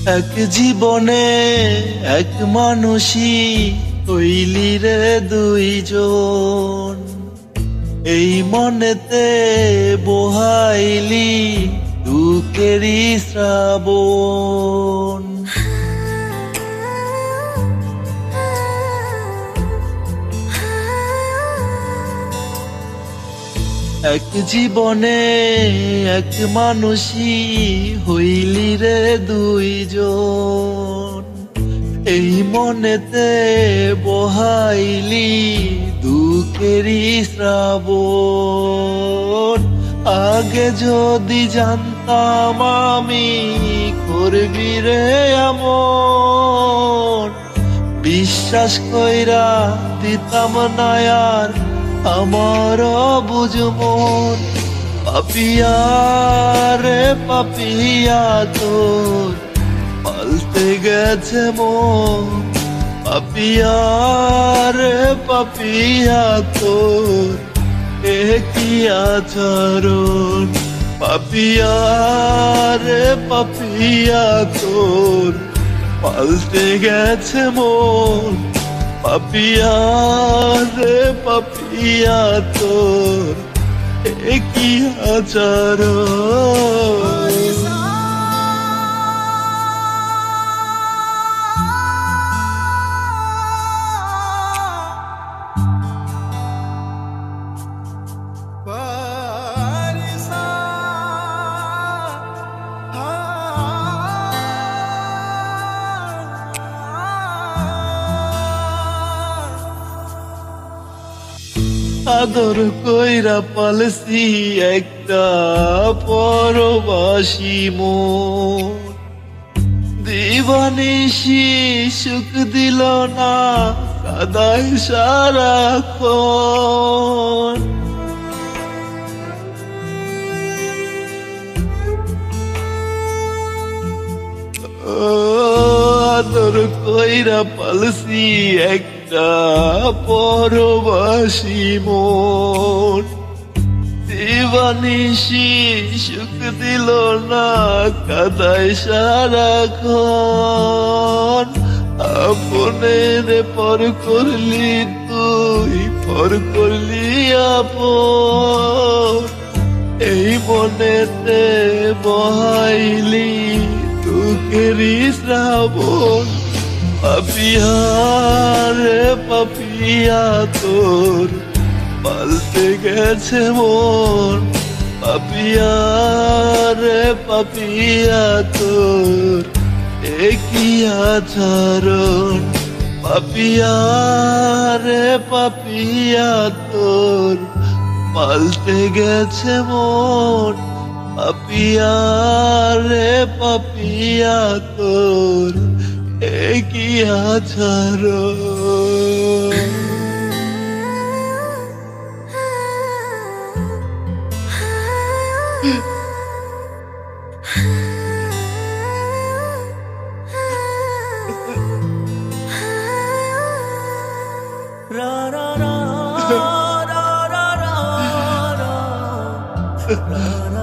এক জীবনে এক মানুষই হইলি রে দুইজন, এই মনেতে বহাইলি দুঃখেরই শ্রাবণ। এক জীবনে এক মানুষই হইলি রে দুইজন, এই মনেতে বহাইলি দুঃখেরই শ্রাবণ। আগে যদি জানতাম আমি করবি রে এমন, বিশ্বাস কইরা দিতাম না আর আমার বুঝ মন। পাপিয়া রে পাপিয়া তোর পাল্টে গেছে মন, পাপিয়া রে পাপিয়া তোর কি আচরণ। পাপিয়া রে পাপিয়া তোর পাল্টে গেছে মন, পাপিয়া রে পাপিয়া তোর কি আচরণ। আদর কইরা পালসি একটা পরবাসী মন, দিবানিশি সুখ দিল না কাদায় সারাক্ষণ। আদর কইরা পালসি একটা পরবাসী মন, দিবানিশি সুখ দিল না কাদায় সারাক্ষণ। আপনের পর করলি তুই পর করলি আপন, এই মনেতে বহাইলি দুঃখেরই শ্রাবণ। পাপিয়া রে পাপিয়া তোর পাল্টে গেছে মন, পাপিয়া রে পাপিয়া তোর কি আচরণ। পাপিয়া রে পাপিয়া তোর পাল্টে গেছে মন, পাপিয়া রে পাপিয়া তোর কি আচরণ। ra ra ra ra ra ra ra ra ra